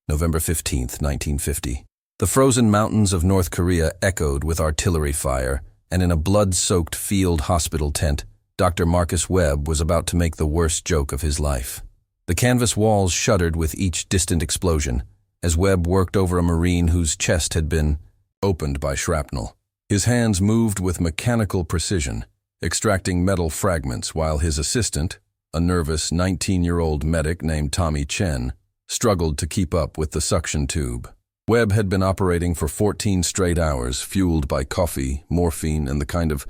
November 15th, 1950. The frozen mountains of North Korea echoed with artillery fire, and in a blood-soaked field hospital tent, Dr. Marcus Webb was about to make the worst joke of his life. The canvas walls shuddered with each distant explosion, as Webb worked over a Marine whose chest had been opened by shrapnel. His hands moved with mechanical precision, extracting metal fragments while his assistant, a nervous 19-year-old medic named Tommy Chen, struggled to keep up with the suction tube. Webb had been operating for 14 straight hours, fueled by coffee, morphine, and the kind of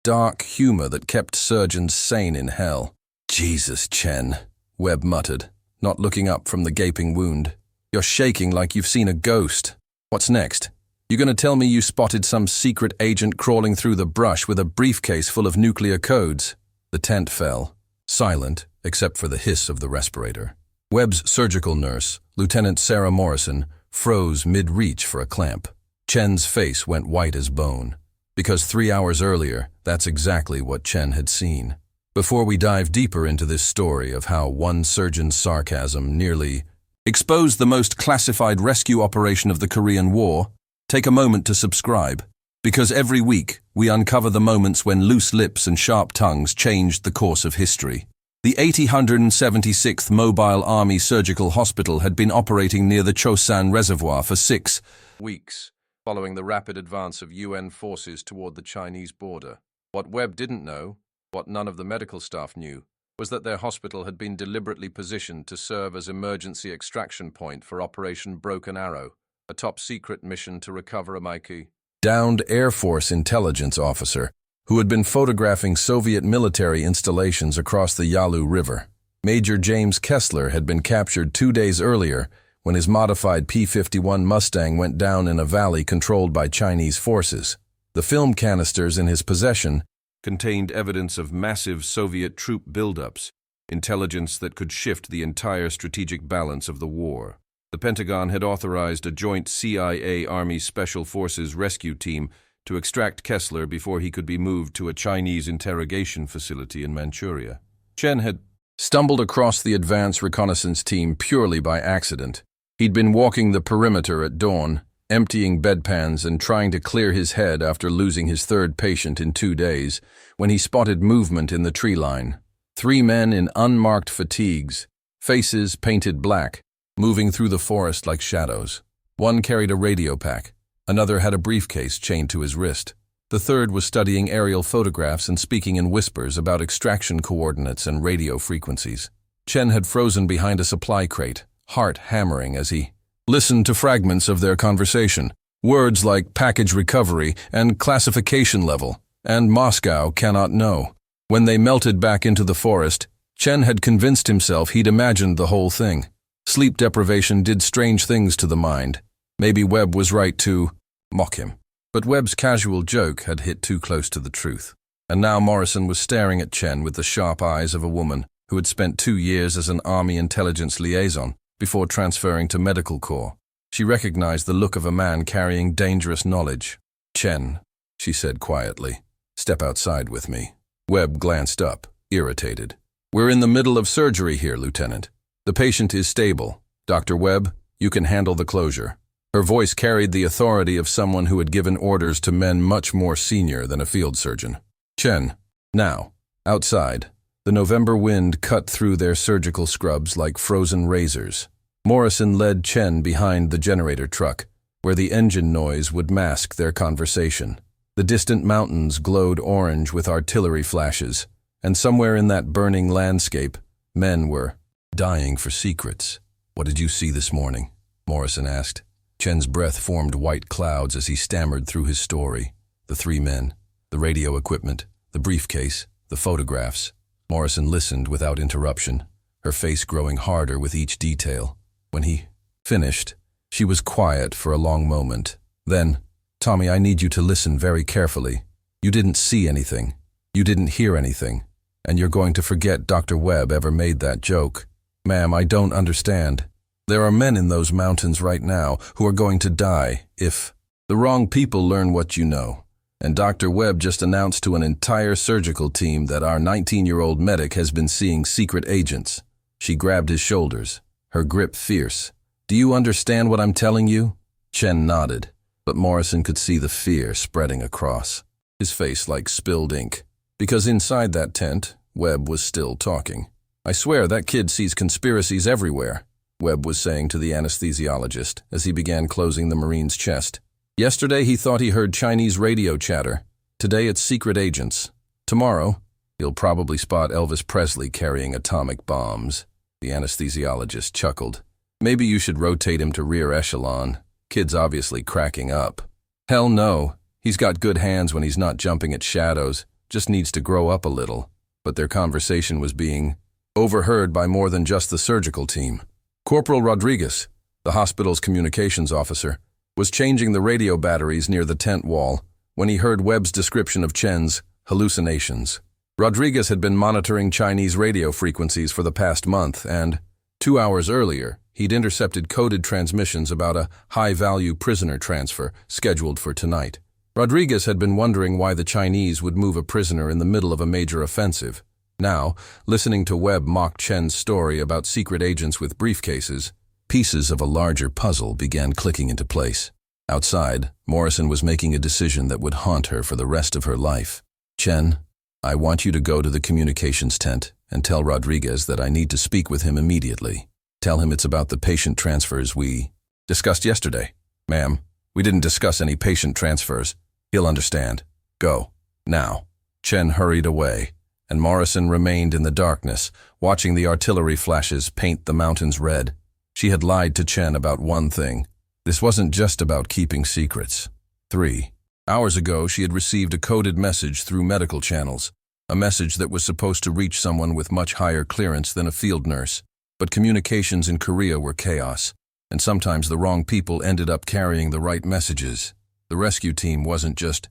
dark humor that kept surgeons sane in hell. "Jesus, Chen," Webb muttered, not looking up from the gaping wound. "You're shaking like you've seen a ghost. What's next? You gonna tell me you spotted some secret agent crawling through the brush with a briefcase full of nuclear codes?" The tent fell, silent except for the hiss of the respirator. Webb's surgical nurse, Lieutenant Sarah Morrison, froze mid-reach for a clamp. Chen's face went white as bone, because 3 hours earlier, that's exactly what Chen had seen. Before we dive deeper into this story of how one surgeon's sarcasm nearly exposed the most classified rescue operation of the Korean War, take a moment to subscribe, because every week we uncover the moments when loose lips and sharp tongues changed the course of history. The 876th Mobile Army Surgical Hospital had been operating near the Chosan Reservoir for 6 weeks, following the rapid advance of UN forces toward the Chinese border. What Webb didn't know, what none of the medical staff knew, was that their hospital had been deliberately positioned to serve as emergency extraction point for Operation Broken Arrow, a top-secret mission to recover a Mikey downed Air Force intelligence officer who had been photographing Soviet military installations across the Yalu River. Major James Kessler had been captured 2 days earlier when his modified P-51 Mustang went down in a valley controlled by Chinese forces. The film canisters in his possession contained evidence of massive Soviet troop buildups, intelligence that could shift the entire strategic balance of the war. The Pentagon had authorized a joint CIA Army Special Forces rescue team to extract Kessler before he could be moved to a Chinese interrogation facility in Manchuria. Chen had stumbled across the advance reconnaissance team purely by accident. He'd been walking the perimeter at dawn, emptying bedpans and trying to clear his head after losing his third patient in 2 days, when he spotted movement in the tree line. 3 men in unmarked fatigues, faces painted black, moving through the forest like shadows. One carried a radio pack. Another had a briefcase chained to his wrist. The third was studying aerial photographs and speaking in whispers about extraction coordinates and radio frequencies. Chen had frozen behind a supply crate, heart hammering as he listened to fragments of their conversation. Words like package recovery and classification level, and Moscow cannot know. When they melted back into the forest, Chen had convinced himself he'd imagined the whole thing. Sleep deprivation did strange things to the mind. Maybe Webb was right to mock him. But Webb's casual joke had hit too close to the truth. And now Morrison was staring at Chen with the sharp eyes of a woman who had spent 2 years as an Army intelligence liaison before transferring to medical corps. She recognized the look of a man carrying dangerous knowledge. "Chen," she said quietly, "step outside with me." Webb glanced up, irritated. "We're in the middle of surgery here, Lieutenant. The patient is stable. Dr. Webb, you can handle the closure." Her voice carried the authority of someone who had given orders to men much more senior than a field surgeon. "Chen, now." Outside, the November wind cut through their surgical scrubs like frozen razors. Morrison led Chen behind the generator truck, where the engine noise would mask their conversation. The distant mountains glowed orange with artillery flashes, and somewhere in that burning landscape, men were dying for secrets. "What did you see this morning?" Morrison asked. Chen's breath formed white clouds as he stammered through his story. The 3 men, the radio equipment, the briefcase, the photographs. Morrison listened without interruption, her face growing harder with each detail. When he finished, she was quiet for a long moment. Then, "Tommy, I need you to listen very carefully. You didn't see anything. You didn't hear anything. And you're going to forget Dr. Webb ever made that joke. Ma'am, I don't understand. There are men in those mountains right now who are going to die if the wrong people learn what you know. And Dr. Webb just announced to an entire surgical team that our 19-year-old medic has been seeing secret agents." She grabbed his shoulders, her grip fierce. Do you understand what I'm telling you? Chen nodded, but Morrison could see the fear spreading across his face like spilled ink. Because inside that tent, Webb was still talking. I swear that kid sees conspiracies everywhere, Webb was saying to the anesthesiologist as he began closing the Marine's chest. Yesterday he thought he heard Chinese radio chatter. Today it's secret agents. Tomorrow, he'll probably spot Elvis Presley carrying atomic bombs. The anesthesiologist chuckled. Maybe you should rotate him to rear echelon. Kid's obviously cracking up. Hell no. He's got good hands when he's not jumping at shadows. Just needs to grow up a little. But their conversation was being overheard by more than just the surgical team. Corporal Rodriguez, the hospital's communications officer, was changing the radio batteries near the tent wall when he heard Webb's description of Chen's hallucinations. Rodriguez had been monitoring Chinese radio frequencies for the past month and, 2 hours earlier, he'd intercepted coded transmissions about a high-value prisoner transfer scheduled for tonight. Rodriguez had been wondering why the Chinese would move a prisoner in the middle of a major offensive. Now, listening to Webb mock Chen's story about secret agents with briefcases, pieces of a larger puzzle began clicking into place. Outside, Morrison was making a decision that would haunt her for the rest of her life. Chen, I want you to go to the communications tent and tell Rodriguez that I need to speak with him immediately. Tell him it's about the patient transfers we discussed yesterday. Ma'am, we didn't discuss any patient transfers. He'll understand. Go. Now. Chen hurried away, and Morrison remained in the darkness, watching the artillery flashes paint the mountains red. She had lied to Chen about one thing. This wasn't just about keeping secrets. 3 hours ago, she had received a coded message through medical channels, a message that was supposed to reach someone with much higher clearance than a field nurse. But communications in Korea were chaos, and sometimes the wrong people ended up carrying the right messages. The rescue team wasn't just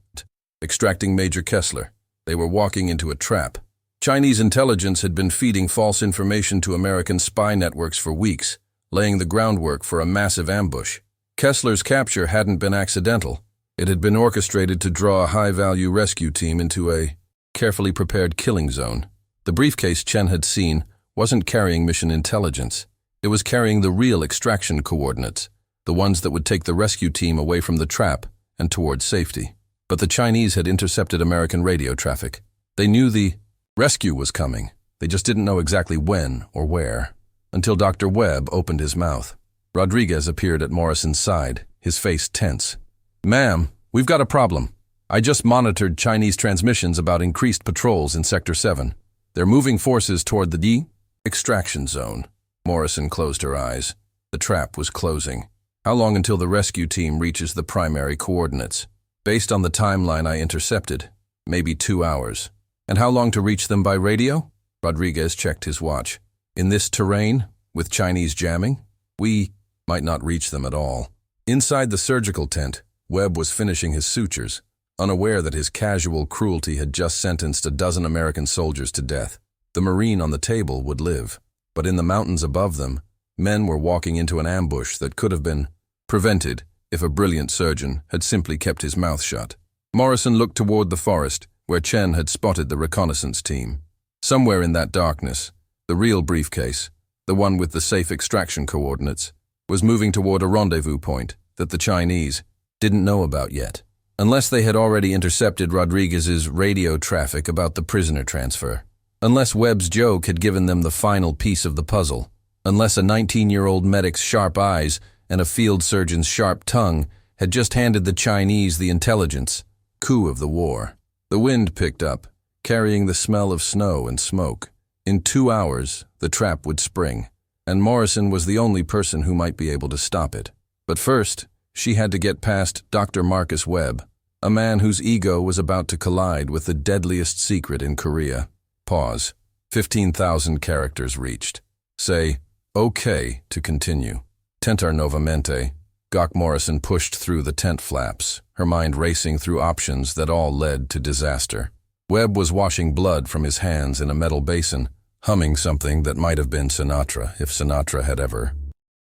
extracting Major Kessler. They were walking into a trap. Chinese intelligence had been feeding false information to American spy networks for weeks, laying the groundwork for a massive ambush. Kessler's capture hadn't been accidental. It had been orchestrated to draw a high-value rescue team into a carefully prepared killing zone. The briefcase Chen had seen wasn't carrying mission intelligence. It was carrying the real extraction coordinates, the ones that would take the rescue team away from the trap and towards safety. But the Chinese had intercepted American radio traffic. They knew the rescue was coming. They just didn't know exactly when or where. Until Dr. Webb opened his mouth. Rodriguez appeared at Morrison's side, his face tense. Ma'am, we've got a problem. I just monitored Chinese transmissions about increased patrols in Sector 7. They're moving forces toward the extraction zone. Morrison closed her eyes. The trap was closing. How long until the rescue team reaches the primary coordinates? Based on the timeline I intercepted, maybe 2 hours. And how long to reach them by radio? Rodriguez checked his watch. In this terrain, with Chinese jamming, we might not reach them at all. Inside the surgical tent, Webb was finishing his sutures, unaware that his casual cruelty had just sentenced a dozen American soldiers to death. The Marine on the table would live, but in the mountains above them, men were walking into an ambush that could have been prevented if a brilliant surgeon had simply kept his mouth shut. Morrison looked toward the forest, where Chen had spotted the reconnaissance team. Somewhere in that darkness, the real briefcase, the one with the safe extraction coordinates, was moving toward a rendezvous point that the Chinese didn't know about yet. Unless they had already intercepted Rodriguez's radio traffic about the prisoner transfer. Unless Webb's joke had given them the final piece of the puzzle. Unless a 19-year-old medic's sharp eyes and a field surgeon's sharp tongue had just handed the Chinese the intelligence coup of the war. The wind picked up, carrying the smell of snow and smoke. In 2 hours, the trap would spring, and Morrison was the only person who might be able to stop it. But first, she had to get past Dr. Marcus Webb, a man whose ego was about to collide with the deadliest secret in Korea. Pause. 15,000 characters reached. Say, okay, to continue. Tentar novamente. Gok Morrison pushed through the tent flaps, her mind racing through options that all led to disaster. Webb was washing blood from his hands in a metal basin, humming something that might have been Sinatra if Sinatra had ever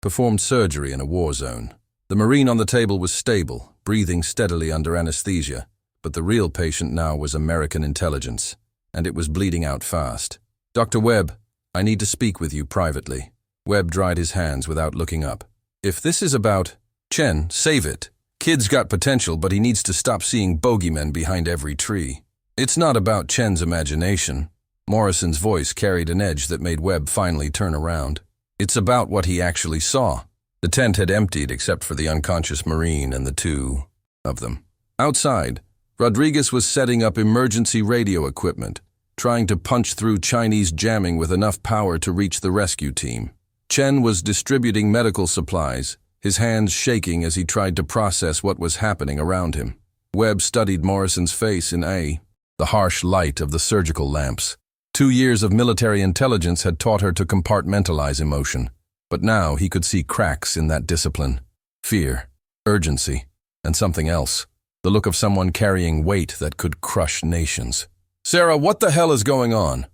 performed surgery in a war zone. The Marine on the table was stable, breathing steadily under anesthesia, but the real patient now was American intelligence, and it was bleeding out fast. Dr. Webb, I need to speak with you privately. Webb dried his hands without looking up. If this is about Chen, save it. Kid's got potential, but he needs to stop seeing bogeymen behind every tree. It's not about Chen's imagination. Morrison's voice carried an edge that made Webb finally turn around. It's about what he actually saw. The tent had emptied except for the unconscious Marine and the two of them. Outside, Rodriguez was setting up emergency radio equipment, trying to punch through Chinese jamming with enough power to reach the rescue team. Chen was distributing medical supplies, his hands shaking as he tried to process what was happening around him. Webb studied Morrison's face in the harsh light of the surgical lamps. 2 years of military intelligence had taught her to compartmentalize emotion, but now he could see cracks in that discipline. Fear, urgency, and something else. The look of someone carrying weight that could crush nations. "Sarah, what the hell is going on?"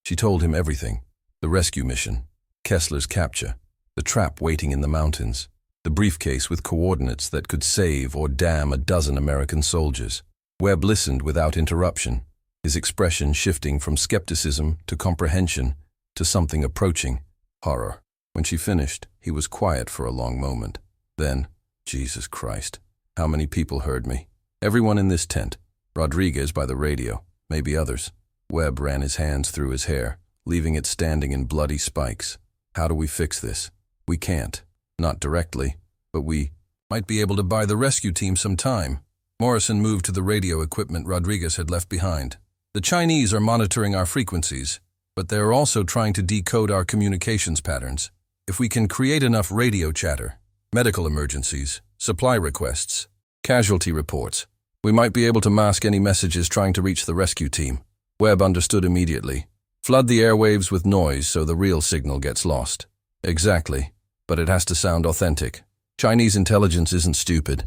She told him everything. The rescue mission, Kessler's capture, the trap waiting in the mountains, the briefcase with coordinates that could save or damn a dozen American soldiers. Webb listened without interruption, his expression shifting from skepticism to comprehension to something approaching horror. When she finished, he was quiet for a long moment. Then, Jesus Christ, how many people heard me? Everyone in this tent, Rodriguez by the radio, maybe others. Webb ran his hands through his hair, leaving it standing in bloody spikes. How do we fix this? We can't. Not directly, but we might be able to buy the rescue team some time. Morrison moved to the radio equipment Rodriguez had left behind. The Chinese are monitoring our frequencies, but they are also trying to decode our communications patterns. If we can create enough radio chatter, medical emergencies, supply requests, casualty reports, we might be able to mask any messages trying to reach the rescue team. Webb understood immediately. Flood the airwaves with noise so the real signal gets lost. Exactly, but it has to sound authentic. Chinese intelligence isn't stupid.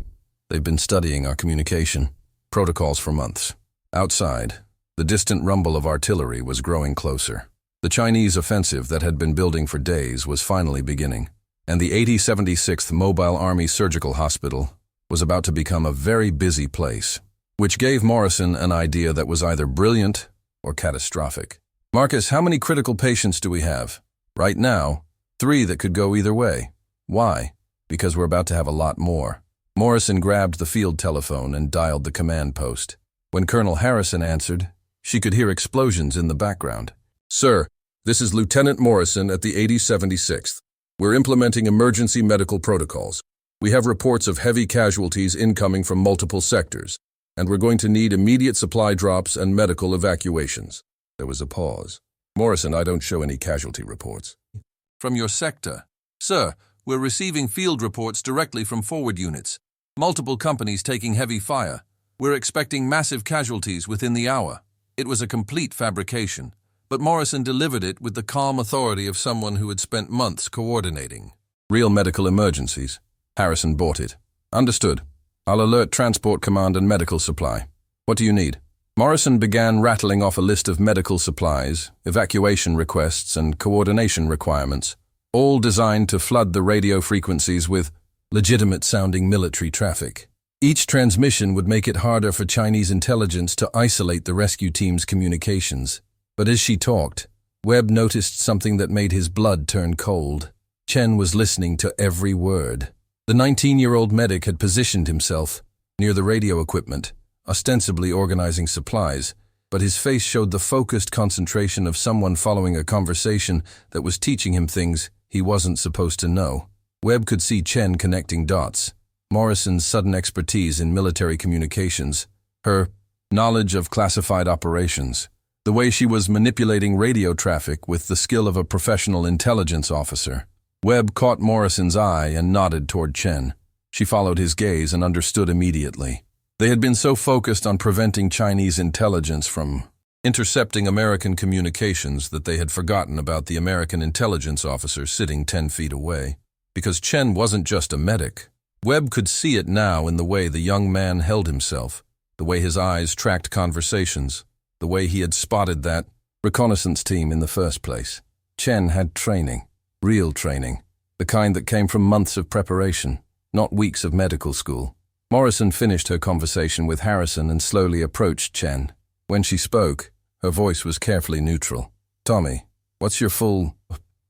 They've been studying our communication protocols for months. Outside, the distant rumble of artillery was growing closer. The Chinese offensive that had been building for days was finally beginning, and the 8076th Mobile Army Surgical Hospital was about to become a very busy place, which gave Morrison an idea that was either brilliant or catastrophic. "Marcus, how many critical patients do we have?" "Right now, 3 that could go either way." "Why?" "Because we're about to have a lot more." Morrison grabbed the field telephone and dialed the command post. When Colonel Harrison answered, she could hear explosions in the background. "Sir, this is Lieutenant Morrison at the 8076th. We're implementing emergency medical protocols. We have reports of heavy casualties incoming from multiple sectors, and we're going to need immediate supply drops and medical evacuations." There was a pause. "Morrison, I don't show any casualty reports." "From your sector?" "Sir, we're receiving field reports directly from forward units. Multiple companies taking heavy fire. We're expecting massive casualties within the hour." It was a complete fabrication, but Morrison delivered it with the calm authority of someone who had spent months coordinating. "Real medical emergencies." Harrison bought it. "Understood. I'll alert Transport Command and medical supply. What do you need?" Morrison began rattling off a list of medical supplies, evacuation requests, and coordination requirements, all designed to flood the radio frequencies with legitimate-sounding military traffic. Each transmission would make it harder for Chinese intelligence to isolate the rescue team's communications. But as she talked, Webb noticed something that made his blood turn cold. Chen was listening to every word. The 19-year-old medic had positioned himself near the radio equipment, ostensibly organizing supplies, but his face showed the focused concentration of someone following a conversation that was teaching him things he wasn't supposed to know. Webb could see Chen connecting dots. Morrison's sudden expertise in military communications, her knowledge of classified operations, the way she was manipulating radio traffic with the skill of a professional intelligence officer. Webb caught Morrison's eye and nodded toward Chen. She followed his gaze and understood immediately. They had been so focused on preventing Chinese intelligence from intercepting American communications that they had forgotten about the American intelligence officer sitting 10 feet away. Because Chen wasn't just a medic. Webb could see it now in the way the young man held himself, the way his eyes tracked conversations, the way he had spotted that reconnaissance team in the first place. Chen had training, real training, the kind that came from months of preparation, not weeks of medical school. Morrison finished her conversation with Harrison and slowly approached Chen. When she spoke, her voice was carefully neutral. "Tommy, what's your full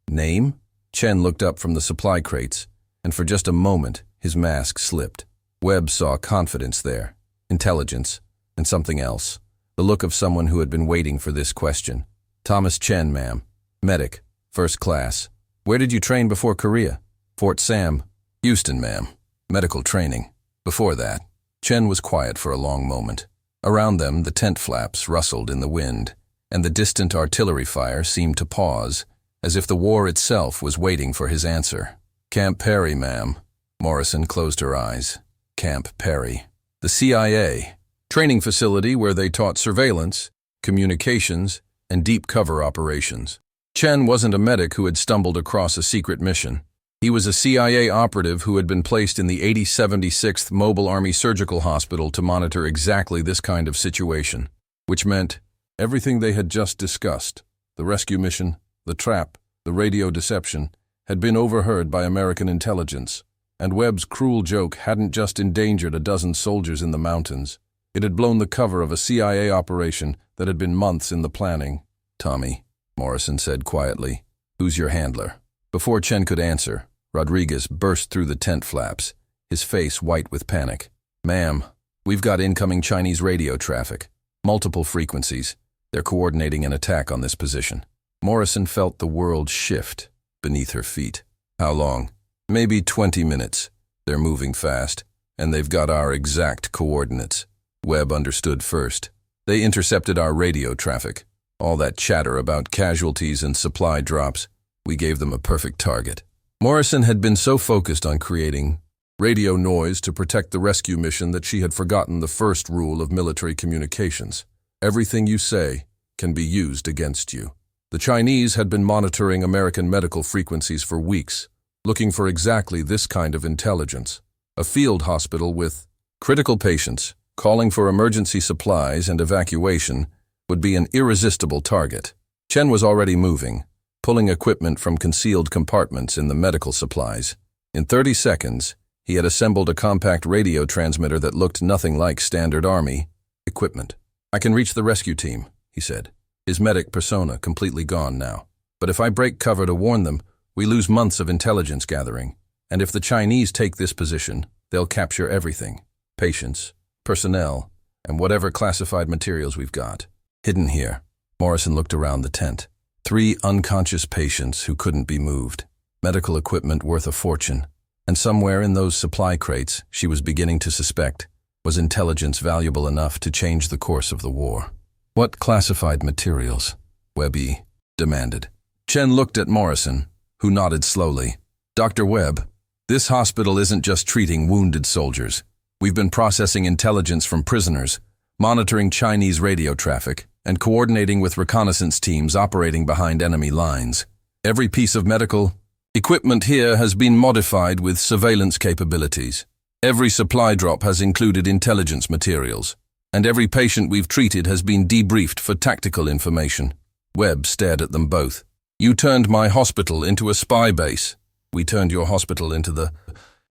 name?" Chen looked up from the supply crates. and for just a moment his mask slipped. Webb saw confidence there, intelligence, and something else, the look of someone who had been waiting for this question. Thomas Chen, ma'am. Medic, first class. Where did you train before Korea? Fort Sam. Houston, ma'am. Medical training. Before that. Chen was quiet for a long moment. Around them, the tent flaps rustled in the wind, and the distant artillery fire seemed to pause, as if the war itself was waiting for his answer. Camp Perry, ma'am. Morrison closed her eyes. Camp Perry. The CIA. Training facility where they taught surveillance, communications, and deep cover operations. Chen wasn't a medic who had stumbled across a secret mission. He was a CIA operative who had been placed in the 8076th Mobile Army Surgical Hospital to monitor exactly this kind of situation, which meant everything they had just discussed, the rescue mission, the trap, the radio deception, had been overheard by American intelligence, and Webb's cruel joke hadn't just endangered a dozen soldiers in the mountains. It had blown the cover of a CIA operation that had been months in the planning. Tommy, Morrison said quietly, who's your handler? Before Chen could answer, Rodriguez burst through the tent flaps, his face white with panic. Ma'am, we've got incoming Chinese radio traffic. Multiple frequencies. They're coordinating an attack on this position. Morrison felt the world shift beneath her feet. How long? Maybe 20 minutes. They're moving fast, and they've got our exact coordinates. Webb understood first. They intercepted our radio traffic. All that chatter about casualties and supply drops, we gave them a perfect target. Morrison had been so focused on creating radio noise to protect the rescue mission that she had forgotten the first rule of military communications. Everything you say can be used against you. The Chinese had been monitoring American medical frequencies for weeks, looking for exactly this kind of intelligence. A field hospital with critical patients calling for emergency supplies and evacuation would be an irresistible target. Chen was already moving, pulling equipment from concealed compartments in the medical supplies. In 30 seconds, he had assembled a compact radio transmitter that looked nothing like standard Army equipment. I can reach the rescue team, he said, his medic persona completely gone now. But if I break cover to warn them, we lose months of intelligence gathering. And if the Chinese take this position, they'll capture everything. Patients, personnel, and whatever classified materials we've got. Hidden here. Morrison looked around the tent. 3 unconscious patients who couldn't be moved. Medical equipment worth a fortune. And somewhere in those supply crates, she was beginning to suspect, was intelligence valuable enough to change the course of the war. What classified materials? Webby demanded. Chen looked at Morrison, who nodded slowly. Dr. Webb, this hospital isn't just treating wounded soldiers. We've been processing intelligence from prisoners, monitoring Chinese radio traffic, and coordinating with reconnaissance teams operating behind enemy lines. Every piece of medical equipment here has been modified with surveillance capabilities. Every supply drop has included intelligence materials, and every patient we've treated has been debriefed for tactical information. Webb stared at them both. You turned my hospital into a spy base. We turned your hospital into the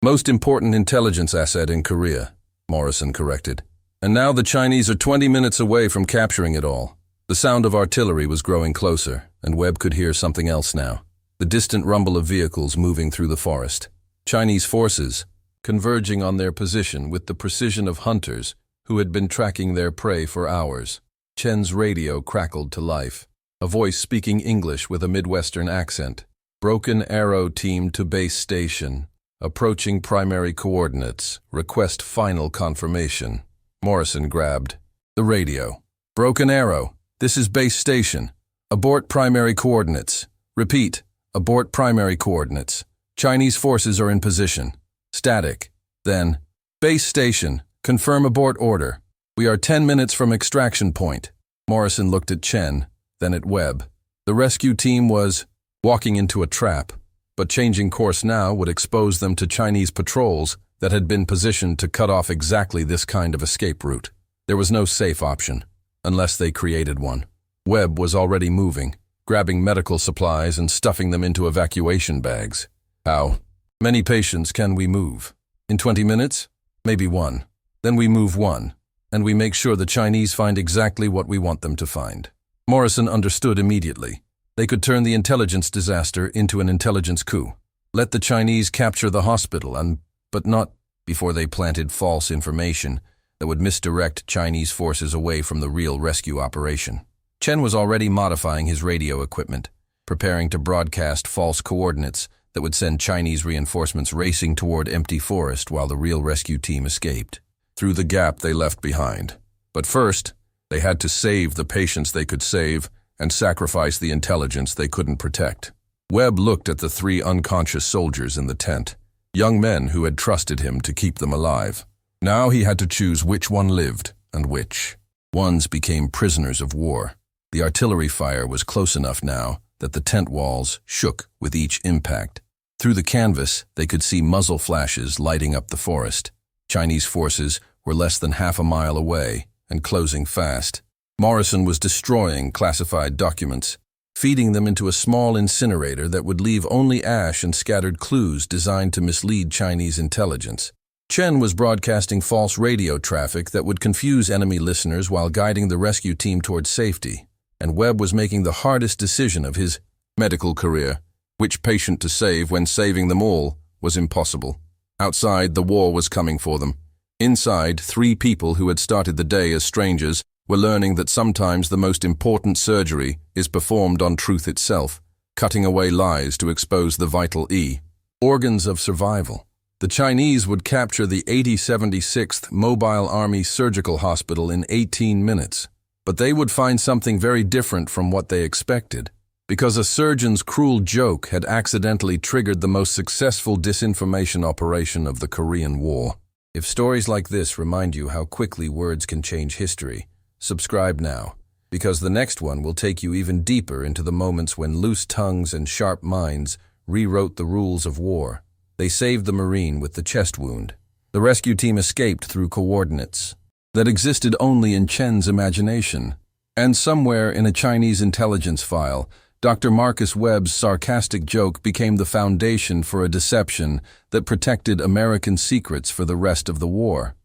most important intelligence asset in Korea, Morrison corrected. And now the Chinese are 20 minutes away from capturing it all. The sound of artillery was growing closer, and Webb could hear something else now. The distant rumble of vehicles moving through the forest. Chinese forces converging on their position with the precision of hunters who had been tracking their prey for hours. Chen's radio crackled to life. A voice speaking English with a Midwestern accent. Broken Arrow team to base station. Approaching primary coordinates. Request final confirmation. Morrison grabbed the radio. Broken Arrow, this is base station. Abort primary coordinates. Repeat, abort primary coordinates. Chinese forces are in position. Static. Then, base station, confirm abort order. We are 10 minutes from extraction point. Morrison looked at Chen, then at Webb. The rescue team was walking into a trap, but changing course now would expose them to Chinese patrols that had been positioned to cut off exactly this kind of escape route. There was no safe option, unless they created one. Webb was already moving, grabbing medical supplies and stuffing them into evacuation bags. How many patients can we move? In 20 minutes? Maybe 1. Then we move 1, and we make sure the Chinese find exactly what we want them to find. Morrison understood immediately. They could turn the intelligence disaster into an intelligence coup. Let the Chinese capture the hospital, but not before they planted false information that would misdirect Chinese forces away from the real rescue operation. Chen was already modifying his radio equipment, preparing to broadcast false coordinates that would send Chinese reinforcements racing toward empty forest while the real rescue team escaped, through the gap they left behind. But first, they had to save the patients they could save and sacrifice the intelligence they couldn't protect. Webb looked at the 3 unconscious soldiers in the tent, young men who had trusted him to keep them alive. Now he had to choose which one lived and which. Ones became prisoners of war. The artillery fire was close enough now that the tent walls shook with each impact. Through the canvas, they could see muzzle flashes lighting up the forest. Chinese forces were less than half a mile away and closing fast. Morrison was destroying classified documents, feeding them into a small incinerator that would leave only ash and scattered clues designed to mislead Chinese intelligence. Chen was broadcasting false radio traffic that would confuse enemy listeners while guiding the rescue team towards safety. And Webb was making the hardest decision of his medical career. Which patient to save when saving them all was impossible. Outside, the war was coming for them. Inside, 3 people who had started the day as strangers were learning that sometimes the most important surgery is performed on truth itself, cutting away lies to expose the vital organs of survival. The Chinese would capture the 8076th Mobile Army Surgical Hospital in 18 minutes. But they would find something very different from what they expected, because a surgeon's cruel joke had accidentally triggered the most successful disinformation operation of the Korean War. If stories like this remind you how quickly words can change history, subscribe now, because the next one will take you even deeper into the moments when loose tongues and sharp minds rewrote the rules of war. They saved the Marine with the chest wound. The rescue team escaped through coordinates that existed only in Chen's imagination. And somewhere in a Chinese intelligence file, Dr. Marcus Webb's sarcastic joke became the foundation for a deception that protected American secrets for the rest of the war.